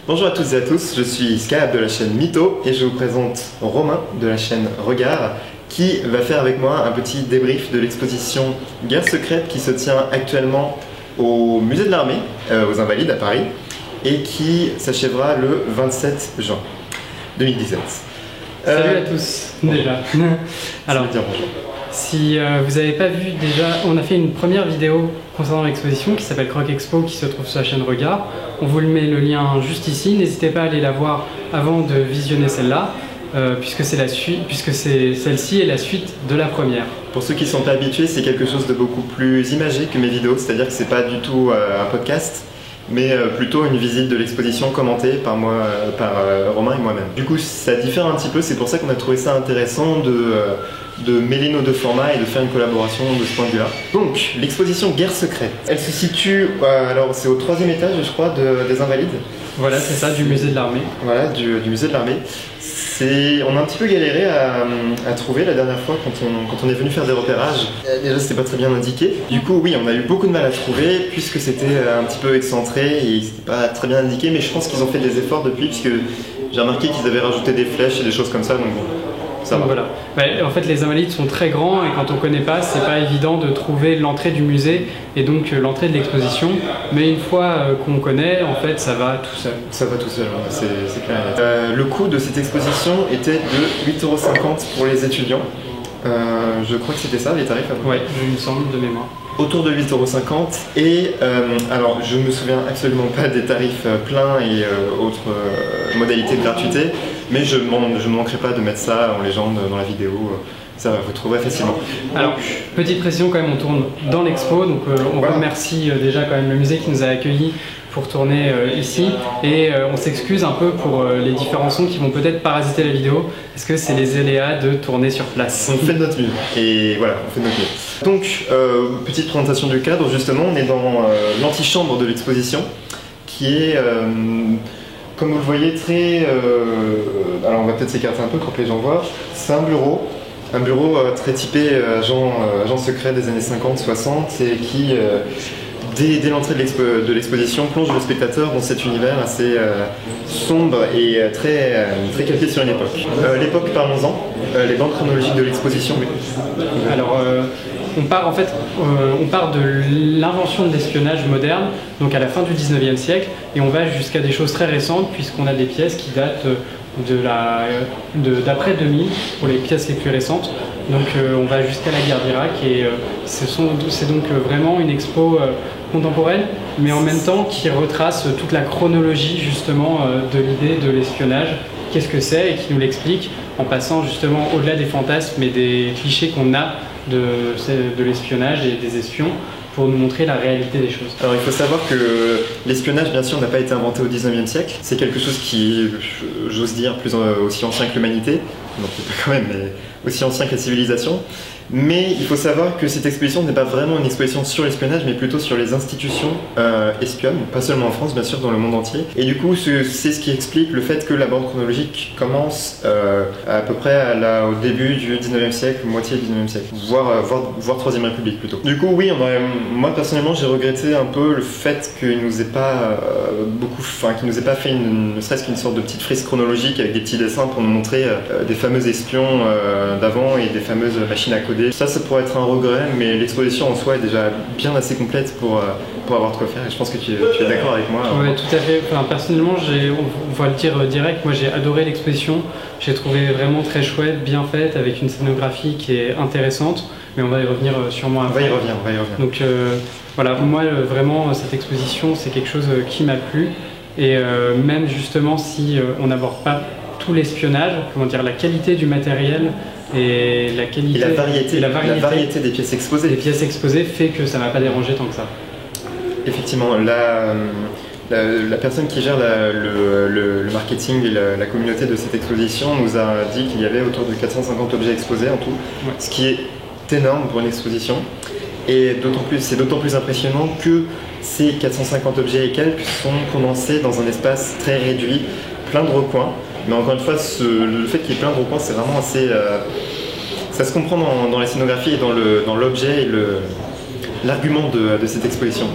Bonjour à toutes et à tous, je suis Scab de la chaîne Mytho et je vous présente Romain de la chaîne Regard qui va faire avec moi un petit débrief de l'exposition Guerre secrète qui se tient actuellement au musée de l'armée, aux Invalides à Paris, et qui s'achèvera le 27 juin 2017. Salut à tous, déjà. Alors, si vous n'avez pas vu déjà, on a fait une première vidéo concernant l'exposition qui s'appelle Croc Expo qui se trouve sur la chaîne Regard. On vous le met le lien juste ici, n'hésitez pas à aller la voir avant de visionner celle-là. Puisque celle-ci est la suite de la première. Pour ceux qui ne sont pas habitués, c'est quelque chose de beaucoup plus imagé que mes vidéos, c'est-à-dire que c'est pas du tout un podcast, mais plutôt une visite de l'exposition commentée par moi, par Romain et moi-même. Du coup, ça diffère un petit peu, c'est pour ça qu'on a trouvé ça intéressant de mêler nos deux formats et de faire une collaboration de ce point de vue-là. Donc, l'exposition Guerre secrète, elle se situe, alors c'est au 3e étage, je crois, des Invalides. Voilà, c'est ça, du musée de l'armée. Voilà, du musée de l'armée. On a un petit peu galéré à trouver la dernière fois quand on est venu faire des repérages. Déjà, c'était pas très bien indiqué. Du coup, oui, on a eu beaucoup de mal à trouver puisque c'était un petit peu excentré et c'était pas très bien indiqué. Mais je pense qu'ils ont fait des efforts depuis puisque j'ai remarqué qu'ils avaient rajouté des flèches et des choses comme ça. Donc bon, ça va. Voilà. En fait, les Invalides sont très grands et quand on connaît pas, c'est pas évident de trouver l'entrée du musée et donc l'entrée de l'exposition. Mais une fois qu'on connaît, en fait, ça va tout seul. Ça va tout seul, c'est clair. Le coût de cette exposition était de 8,50 € pour les étudiants. Je crois que c'était ça, les tarifs à peu près. Ouais, il me semble de mémoire. Autour de 8,50 € et alors je me souviens absolument pas des tarifs pleins et autres modalités de gratuité, mais je ne manquerai pas de mettre ça en légende dans la vidéo, ça vous trouverez facilement. Alors, petite précision quand même, on tourne dans l'expo, donc on remercie déjà quand même le musée qui nous a accueillis pour tourner ici et on s'excuse un peu pour les différents sons qui vont peut-être parasiter la vidéo parce que c'est les aléas de tourner sur place. On fait de notre mieux et voilà, on fait de notre mieux. Donc, petite présentation du cadre, justement, on est dans l'antichambre de l'exposition qui est, comme vous le voyez, très... alors on va peut-être s'écarter un peu pour que les gens voient, c'est un bureau très typé agent secret des années 50-60 et qui... Dès l'entrée de l'exposition, plonge le spectateur dans cet univers assez sombre et très calqué sur une époque. L'époque, parlons-en, les bandes chronologiques de l'exposition. Alors, on part de l'invention de l'espionnage moderne, donc à la fin du 19e siècle, et on va jusqu'à des choses très récentes, puisqu'on a des pièces qui datent d'après 2000, pour les pièces les plus récentes. Donc on va jusqu'à la guerre d'Irak et c'est donc vraiment une expo contemporaine, mais en même temps qui retrace toute la chronologie justement de l'idée de l'espionnage, qu'est-ce que c'est, et qui nous l'explique en passant justement au-delà des fantasmes et des clichés qu'on a de l'espionnage et des espions, pour nous montrer la réalité des choses. Alors il faut savoir que l'espionnage, bien sûr, n'a pas été inventé au 19e siècle. C'est quelque chose qui, j'ose dire, aussi ancien que l'humanité. Non, peut-être pas quand même, mais aussi ancien que la civilisation. Mais il faut savoir que cette exposition n'est pas vraiment une exposition sur l'espionnage, mais plutôt sur les institutions espionnes, pas seulement en France, bien sûr, dans le monde entier. Et du coup, c'est ce qui explique le fait que la bande chronologique commence à peu près au début du 19e siècle, moitié du 19e siècle, voire 3e République plutôt. Du coup, oui, moi personnellement, j'ai regretté un peu le fait qu'il nous ait pas qu'il nous ait pas fait ne serait-ce qu'une sorte de petite frise chronologique avec des petits dessins pour nous montrer des fameux espions d'avant et des fameuses machines à coder. Ça pourrait être un regret, mais l'exposition en soi est déjà bien assez complète pour avoir de quoi faire et je pense que tu es d'accord avec moi. Oui, tout à fait. Enfin, personnellement, on va le dire direct, moi j'ai adoré l'exposition. J'ai trouvé vraiment très chouette, bien faite, avec une scénographie qui est intéressante, mais on va y revenir sûrement après. On va y revenir. Donc voilà, moi vraiment cette exposition c'est quelque chose qui m'a plu et même justement si on n'aborde pas tout l'espionnage, comment dire, la qualité du matériel et la qualité et la variété des pièces exposées. Les pièces exposées fait que ça m'a pas dérangé tant que ça. Effectivement, la personne qui gère le marketing et la communauté de cette exposition nous a dit qu'il y avait autour de 450 objets exposés en tout, ce qui est énorme pour une exposition. Et c'est d'autant plus impressionnant que ces 450 objets et quelques sont condensés dans un espace très réduit, plein de recoins. Mais encore une fois, le fait qu'il y ait plein de recoins, c'est vraiment assez... ça se comprend dans la scénographie et dans l'objet et l'argument de cette exposition.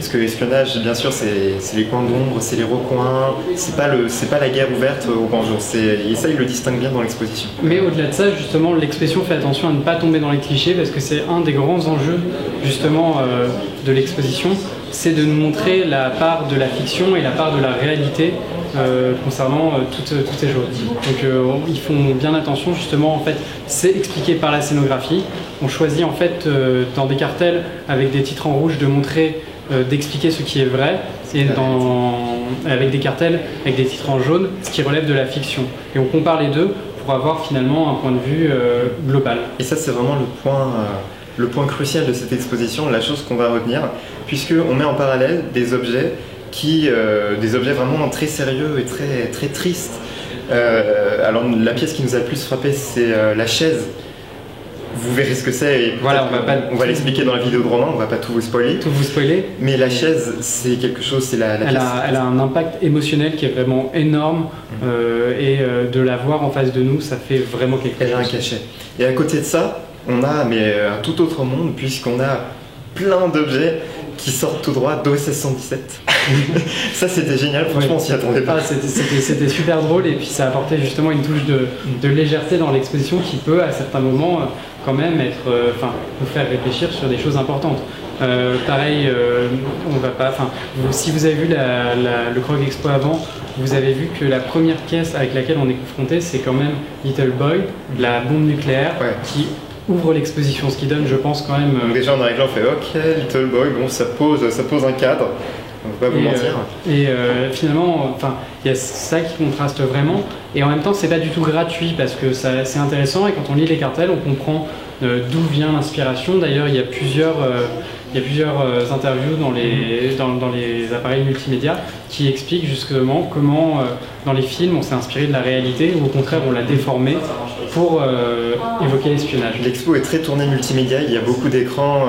Parce que l'espionnage, bien sûr, c'est les coins d'ombre, c'est les recoins, c'est pas la guerre ouverte au grand jour. Et ça, il le distingue bien dans l'exposition. Mais au-delà de ça, justement, l'exposition fait attention à ne pas tomber dans les clichés, parce que c'est un des grands enjeux, justement, de l'exposition, c'est de nous montrer la part de la fiction et la part de la réalité concernant toutes ces choses. Donc ils font bien attention, justement, en fait, c'est expliqué par la scénographie. On choisit en fait dans des cartels avec des titres en rouge de montrer, d'expliquer ce qui est vrai, et avec des cartels avec des titres en jaune, ce qui relève de la fiction. Et on compare les deux pour avoir finalement un point de vue global. Et ça, c'est vraiment le point crucial de cette exposition, la chose qu'on va retenir, puisqu'on met en parallèle des objets vraiment très sérieux et très, très tristes. Alors la pièce qui nous a le plus frappé, c'est la chaise. Vous verrez ce que c'est et voilà, on va l'expliquer dans la vidéo de Romain, on va pas tout vous spoiler. Mais la chaise, c'est quelque chose, c'est la pièce. Elle a un impact émotionnel qui est vraiment énorme et de la voir en face de nous, ça fait vraiment quelque chose. Elle a un cachet. Et à côté de ça, on a un tout autre monde, puisqu'on a plein d'objets qui sortent tout droit d'OSS 117. Ça, c'était génial, franchement, on s'y attendait pas. C'était super drôle, et puis ça apportait justement une touche de légèreté dans l'exposition qui peut, à certains moments, quand même nous faire réfléchir sur des choses importantes. Pareil, on va pas. Si vous avez vu le Krog Expo avant, vous avez vu que la première pièce avec laquelle on est confronté, c'est quand même Little Boy, la bombe nucléaire, qui ouvre l'exposition, ce qui donne, je pense, quand même. Déjà en arrivant, on fait OK, Little Boy, bon, ça pose un cadre. On va pas vous mentir. Finalement, il y a ça qui contraste vraiment, et en même temps, c'est pas du tout gratuit parce que c'est intéressant, et quand on lit les cartels, on comprend d'où vient l'inspiration. D'ailleurs, il y a plusieurs interviews dans les appareils multimédia qui expliquent justement comment dans les films on s'est inspiré de la réalité ou au contraire on l'a déformé pour évoquer l'espionnage. L'expo est très tournée multimédia, il y a beaucoup d'écrans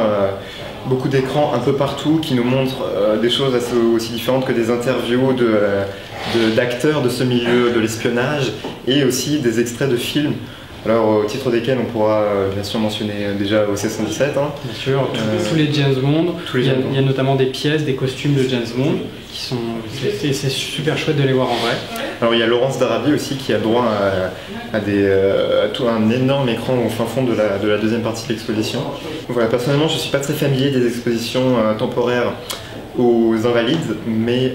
un peu partout qui nous montrent des choses aussi différentes que des interviews d'acteurs de ce milieu de l'espionnage et aussi des extraits de films. Alors au titre desquels on pourra bien sûr mentionner déjà OSS 117. Hein. Bien sûr, tous les James Bond. Il y a notamment des pièces, des costumes de James Bond qui sont. C'est super chouette de les voir en vrai. Alors il y a Laurence d'Arabie aussi qui a droit à tout un énorme écran au fin fond de la deuxième partie de l'exposition. Voilà, personnellement je suis pas très familier des expositions temporaires aux Invalides, mais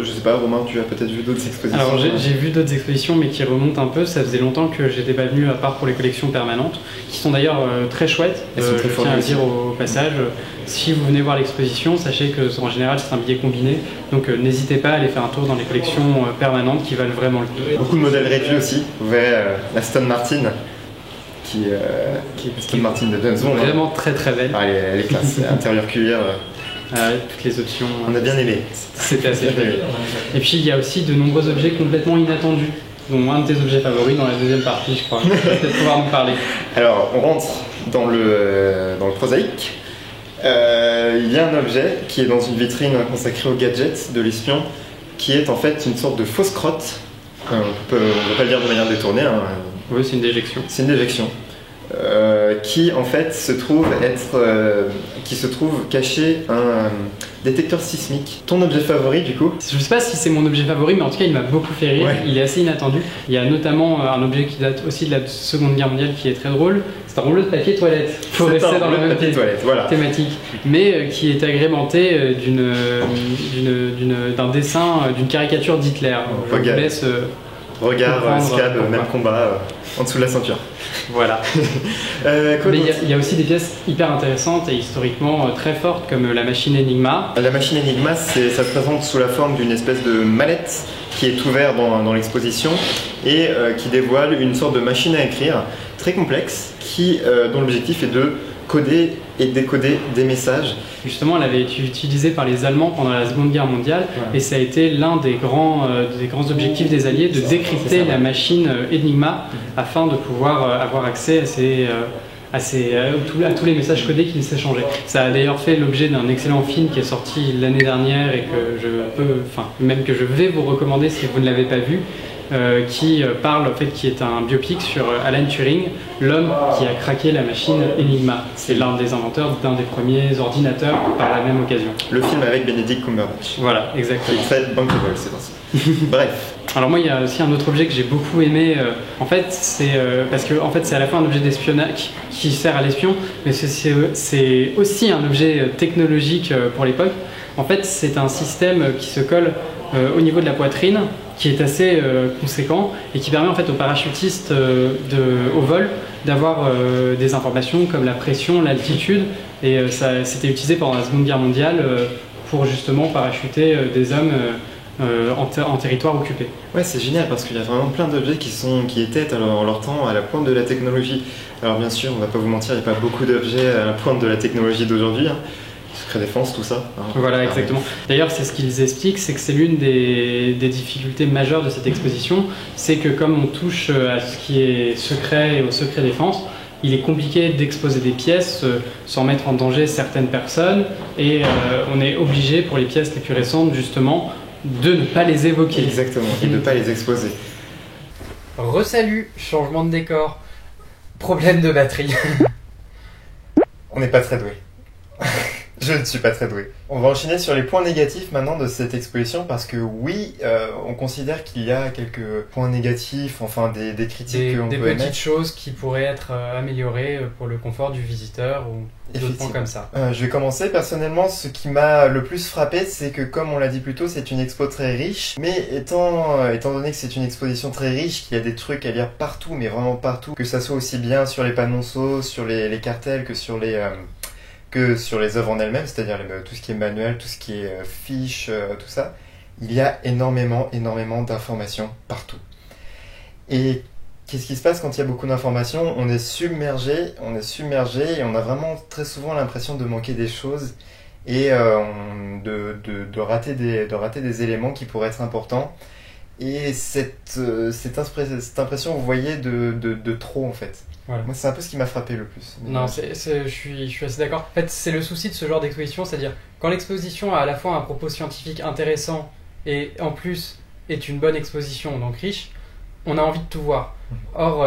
je sais pas, Romain, tu as peut-être vu d'autres expositions? Alors j'ai vu d'autres expositions, mais qui remontent un peu. Ça faisait longtemps que j'étais pas venu, à part pour les collections permanentes, qui sont d'ailleurs très chouettes. Je tiens à le dire au passage. Si vous venez voir l'exposition, sachez que en général c'est un billet combiné, donc n'hésitez pas à aller faire un tour dans les collections permanentes qui valent vraiment le coup. Beaucoup de modèles réduits aussi. Vous verrez la Aston Martin. Qui est Aston Martin de James Bond. Vraiment très très belle. Ah, elle est classe, intérieur cuir. Toutes les options. On a bien aimé. C'était assez chouette. Et puis il y a aussi de nombreux objets complètement inattendus, dont un de tes objets favoris dans la deuxième partie, je crois. Tu vas peut-être pouvoir nous parler. Alors, on rentre dans le prosaïque. Il y a un objet qui est dans une vitrine consacrée aux gadgets de l'espion, qui est en fait une sorte de fausse crotte. On ne va pas le dire de manière détournée. Hein. Oui, c'est une déjection. C'est une déjection. Qui en fait se trouve caché un détecteur sismique. Ton objet favori du coup? Je sais pas si c'est mon objet favori, mais en tout cas il m'a beaucoup fait rire. Il est assez inattendu. Il y a notamment un objet qui date aussi de la Seconde Guerre mondiale qui est très drôle. C'est un rouleau de papier toilette. Faut rester dans la même thématique, mais qui est agrémenté d'un dessin, d'une caricature d'Hitler. Je vous laisse regard, scab, même combat en dessous de la ceinture. Voilà. Mais il y a aussi des pièces hyper intéressantes et historiquement très fortes comme la machine Enigma. La machine Enigma, ça se présente sous la forme d'une espèce de mallette qui est ouverte dans l'exposition et qui dévoile une sorte de machine à écrire très complexe dont l'objectif est de coder et décoder des messages. Justement, elle avait été utilisée par les Allemands pendant la Seconde Guerre mondiale et ça a été l'un des grands objectifs des Alliés de décrypter la machine Enigma afin de pouvoir avoir accès à tous les messages codés qui s'échangeaient. Ça a d'ailleurs fait l'objet d'un excellent film qui est sorti l'année dernière et que je vais vous recommander si vous ne l'avez pas vu, qui parle, en fait, qui est un biopic sur Alan Turing, l'homme qui a craqué la machine Enigma. C'est l'un des inventeurs d'un des premiers ordinateurs par la même occasion. Le film avec Benedict Cumberbatch. Voilà, exactement. Qui est très bankable, c'est pour ça. Bref. Alors moi, il y a aussi un autre objet que j'ai beaucoup aimé. En fait, c'est parce que en fait, c'est à la fois un objet d'espionnage qui sert à l'espion, mais c'est aussi un objet technologique pour l'époque. En fait, c'est un système qui se colle au niveau de la poitrine, qui est assez conséquent et qui permet en fait aux parachutistes au vol d'avoir des informations comme la pression, l'altitude. Et ça c'était utilisé pendant la Seconde Guerre mondiale pour justement parachuter des hommes en territoire occupé. Ouais, c'est génial parce qu'il y a vraiment plein d'objets qui étaient en leur temps à la pointe de la technologie. Alors bien sûr, on va pas vous mentir, il n'y a pas beaucoup d'objets à la pointe de la technologie d'aujourd'hui. Secret défense, tout ça. Voilà, exactement. D'ailleurs, c'est ce qu'ils expliquent, c'est que c'est l'une des difficultés majeures de cette exposition, c'est que comme on touche à ce qui est secret et au secret défense, il est compliqué d'exposer des pièces sans mettre en danger certaines personnes et on est obligé pour les pièces les plus récentes justement de ne pas les évoquer. Exactement, et de ne pas les exposer. Resalut, changement de décor, problème de batterie. On n'est pas très doué. Je ne suis pas très doué. On va enchaîner sur les points négatifs maintenant de cette exposition parce que oui, on considère qu'il y a quelques points négatifs, enfin des critiques qu'on peut émettre. Des petites choses qui pourraient être améliorées pour le confort du visiteur ou d'autres points comme ça. Je vais commencer. Personnellement, ce qui m'a le plus frappé, c'est que comme on l'a dit plus tôt, c'est une expo très riche. Mais étant donné que c'est une exposition très riche, qu'il y a des trucs à lire partout, mais vraiment partout, que ça soit aussi bien sur les panonceaux, sur les cartels que sur les œuvres en elles-mêmes, c'est-à-dire tout ce qui est manuel, tout ce qui est fiches, tout ça, il y a énormément d'informations partout. Et qu'est-ce qui se passe quand il y a beaucoup d'informations ? On est submergé et on a vraiment très souvent l'impression de manquer des choses et de rater des éléments qui pourraient être importants. Et cette impression, vous voyez, de trop en fait. Voilà. Moi, c'est un peu ce qui m'a frappé le plus. Non, je suis assez d'accord. En fait, c'est le souci de ce genre d'exposition, c'est-à-dire quand l'exposition a à la fois un propos scientifique intéressant et en plus est une bonne exposition, donc riche, on a envie de tout voir. Or,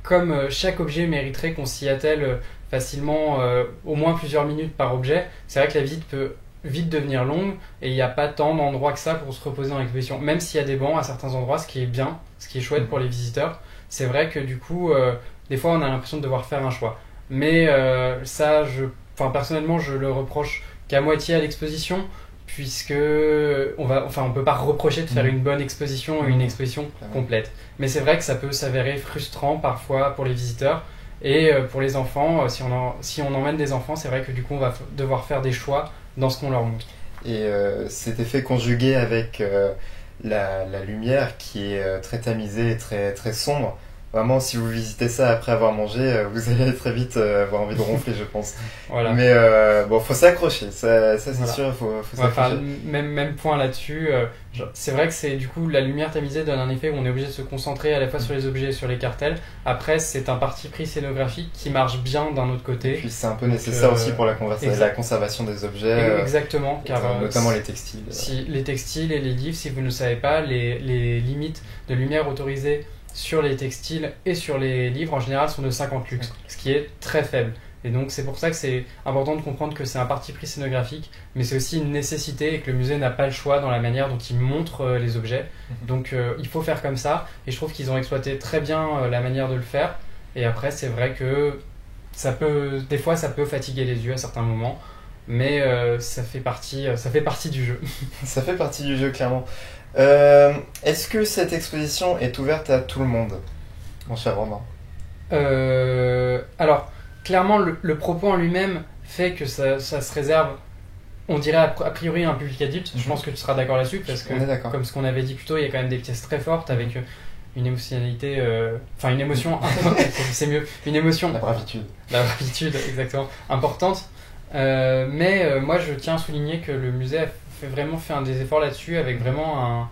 comme chaque objet mériterait qu'on s'y attelle facilement au moins plusieurs minutes par objet, c'est vrai que la visite peut vite devenir longue et il n'y a pas tant d'endroits que ça pour se reposer dans l'exposition. Même s'il y a des bancs à certains endroits, ce qui est bien, ce qui est chouette pour les visiteurs, c'est vrai que du coup... des fois, on a l'impression de devoir faire un choix. Mais ça, personnellement, je le reproche qu'à moitié à l'exposition, puisque on peut pas reprocher de faire une bonne exposition et une exposition complète. Mais c'est vrai que ça peut s'avérer frustrant parfois pour les visiteurs et pour les enfants. Si on emmène des enfants, c'est vrai que du coup, on va devoir faire des choix dans ce qu'on leur montre. Et cet effet conjugué avec la lumière qui est très tamisée et très, très sombre. Vraiment, si vous visitez ça après avoir mangé, vous allez très vite avoir envie de ronfler, je pense. Voilà. Mais faut s'accrocher, ça c'est voilà. Sûr, faut s'accrocher. Même point là-dessus. C'est vrai que c'est du coup la lumière tamisée donne un effet où on est obligé de se concentrer à la fois sur les objets et sur les cartels. Après, c'est un parti pris scénographique qui marche bien d'un autre côté. Et puis c'est un peu nécessaire aussi pour la conservation des objets. Exactement, car notamment les textiles. Les textiles et les livres, si vous ne savez pas, les limites de lumière autorisées sur les textiles et sur les livres en général sont de 50 lux, ce qui est très faible. Et donc c'est pour ça que c'est important de comprendre que c'est un parti pris scénographique, mais c'est aussi une nécessité et que le musée n'a pas le choix dans la manière dont il montre les objets. Donc il faut faire comme ça, et je trouve qu'ils ont exploité très bien la manière de le faire. Et après c'est vrai que des fois ça peut fatiguer les yeux à certains moments, mais ça fait partie du jeu. Ça fait partie du jeu, clairement. Est-ce que cette exposition est ouverte à tout le monde, mon cher Romain ? Alors, clairement, le propos en lui-même fait que ça se réserve, on dirait a priori à un public adulte. Je pense que tu seras d'accord là-dessus, parce que, comme ce qu'on avait dit plus tôt, il y a quand même des pièces très fortes avec une émotionnalité, une émotion, c'est mieux, une émotion. La bravitude. La bravitude, exactement, importante. Mais moi, je tiens à souligner que le musée a vraiment fait des efforts là-dessus avec vraiment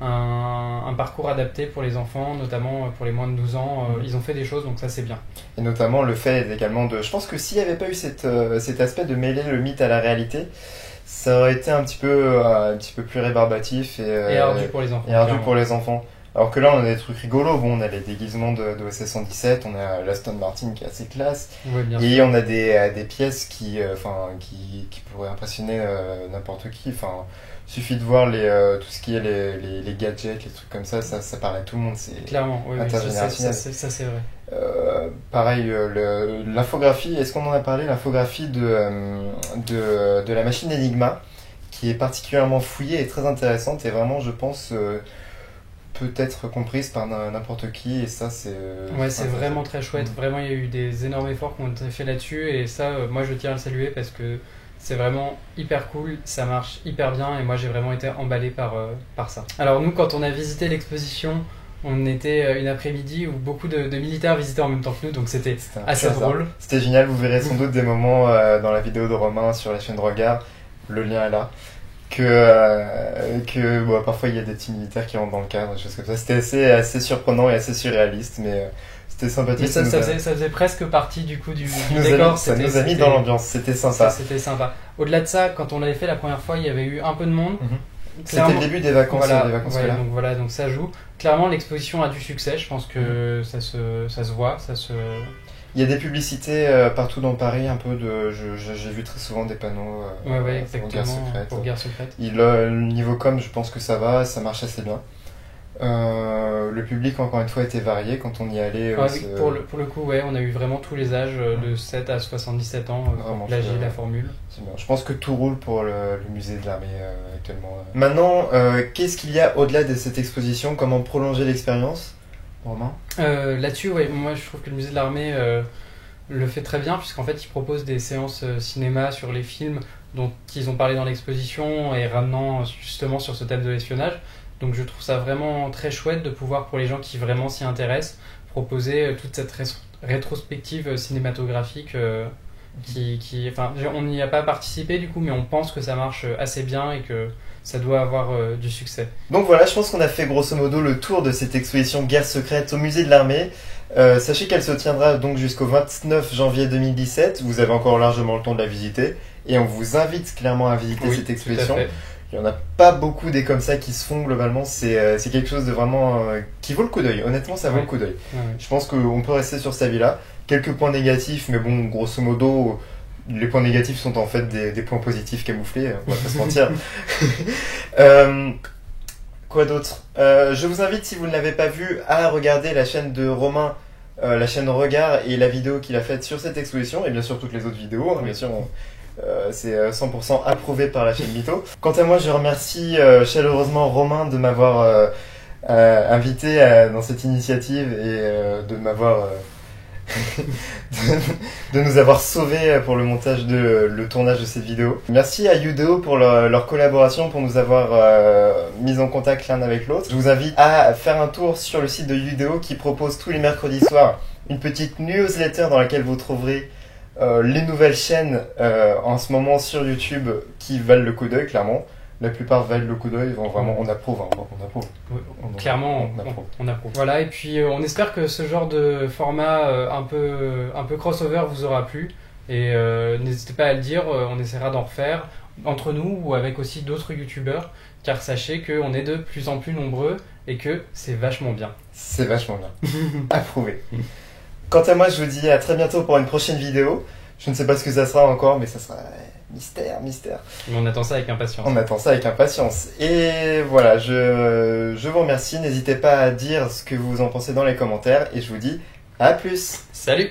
un parcours adapté pour les enfants, notamment pour les moins de 12 ans. Ils ont fait des choses, donc ça c'est bien. Et notamment le fait également de... Je pense que s'il n'y avait pas eu cet aspect de mêler le mythe à la réalité, ça aurait été un petit peu plus rébarbatif et ardu pour les enfants. Et ardu pour les enfants. Alors que là, on a des trucs rigolos. Bon, on a les déguisements de OSS 117, on a l'Aston Martin qui est assez classe. Ouais, bien Et sûr. on a des pièces qui pourraient impressionner n'importe qui. Enfin, suffit de voir tout ce qui est les gadgets, les trucs comme ça parle à tout le monde. C'est Clairement, oui, intergénérationnel. ça c'est vrai. Pareil, l'infographie, est-ce qu'on en a parlé? L'infographie de la machine Enigma, qui est particulièrement fouillée et très intéressante, et vraiment, je pense, peut être comprise par n'importe qui, et ça, c'est... Ouais, c'est vraiment très chouette. Vraiment, il y a eu des énormes efforts qui ont été faits là-dessus, et ça, moi, je tiens à le saluer parce que c'est vraiment hyper cool, ça marche hyper bien, et moi, j'ai vraiment été emballé par ça. Alors, nous, quand on a visité l'exposition, on était une après-midi où beaucoup de militaires visitaient en même temps que nous, donc c'était assez drôle. C'était génial, vous verrez sans doute des moments dans la vidéo de Romain sur la chaîne de Regard, le lien est là, que bon, parfois il y a des petits militaires qui rentrent dans le cadre, des choses comme ça. C'était assez surprenant et assez surréaliste, mais c'était sympathique. Mais ça faisait presque partie du coup du décor. Ça nous a mis dans l'ambiance, c'était sympa. C'était sympa. Au-delà de ça, quand on l'avait fait la première fois, il y avait eu un peu de monde. C'était le début des vacances, voilà, donc ça joue. Clairement, l'exposition a du succès, je pense que ça se voit, Il y a des publicités partout dans Paris, un peu j'ai vu très souvent des panneaux pour Guerre secrète. Le niveau com, je pense que ça va, ça marche assez bien. Le public, encore une fois, était varié quand on y allait. Pour le coup, ouais, on a eu vraiment tous les âges, de 7 à 77 ans, pour plagier la formule. C'est bien. Je pense que tout roule pour le musée de l'armée actuellement. Maintenant, qu'est-ce qu'il y a au-delà de cette exposition? Comment prolonger l'expérience, Romain? Là-dessus, ouais, moi je trouve que le musée de l'armée le fait très bien, puisqu'en fait il propose des séances cinéma sur les films dont ils ont parlé dans l'exposition et ramenant justement sur ce thème de l'espionnage. Donc je trouve ça vraiment très chouette de pouvoir, pour les gens qui vraiment s'y intéressent, proposer toute cette rétrospective cinématographique enfin, on n'y a pas participé du coup, mais on pense que ça marche assez bien et que ça doit avoir du succès. Donc voilà, je pense qu'on a fait grosso modo le tour de cette exposition Guerre secrète au musée de l'armée. Sachez qu'elle se tiendra donc jusqu'au 29 janvier 2017. Vous avez encore largement le temps de la visiter et on vous invite clairement à visiter cette exposition. Il n'y en a pas beaucoup des comme ça qui se font globalement. C'est quelque chose de vraiment qui vaut le coup d'œil. Honnêtement, ça vaut le coup d'œil. Je pense qu'on peut rester sur cet avis-là. Quelques points négatifs, mais bon, grosso modo, les points négatifs sont en fait des points positifs camouflés. On va pas se mentir. Quoi d'autre? Je vous invite, si vous ne l'avez pas vu, à regarder la chaîne de Romain, la chaîne Regard, et la vidéo qu'il a faite sur cette exposition, et bien sûr toutes les autres vidéos. Bien sûr, c'est 100% approuvé par la chaîne Mytho. Quant à moi, je remercie chaleureusement Romain de m'avoir invité dans cette initiative et de m'avoir de nous avoir sauvés pour le montage le tournage de cette vidéo. Merci à Udeo pour leur collaboration, pour nous avoir mis en contact l'un avec l'autre. Je vous invite à faire un tour sur le site de Udeo qui propose tous les mercredis soirs une petite newsletter dans laquelle vous trouverez les nouvelles chaînes en ce moment sur YouTube qui valent le coup d'œil, clairement. La plupart valent le coup d'œil, vraiment, on approuve. On approuve. Clairement, on approuve. Voilà, et puis on espère que ce genre de format un peu crossover vous aura plu. Et n'hésitez pas à le dire, on essaiera d'en refaire entre nous ou avec aussi d'autres youtubeurs, car sachez qu'on est de plus en plus nombreux et que c'est vachement bien. C'est vachement bien. Approuvé. Quant à moi, je vous dis à très bientôt pour une prochaine vidéo. Je ne sais pas ce que ça sera encore, mais ça sera mystère. Mais on attend ça avec impatience. On attend ça avec impatience. Et voilà, je vous remercie. N'hésitez pas à dire ce que vous en pensez dans les commentaires. Et je vous dis à plus. Salut!